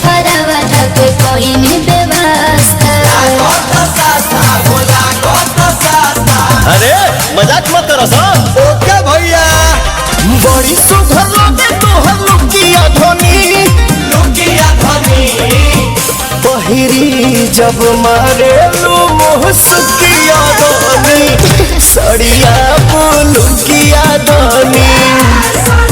फरावा ढके कोई नहीं व्यवस्था। अरे मजाक मत करो सर। ओके भैया। बड़ी सुघर लगे तोहर लुकिया धोनी, लुकिया धनी पहिरी जब मारे लू मुहसकिया धोनी, सड़िया लुकिया धोनी।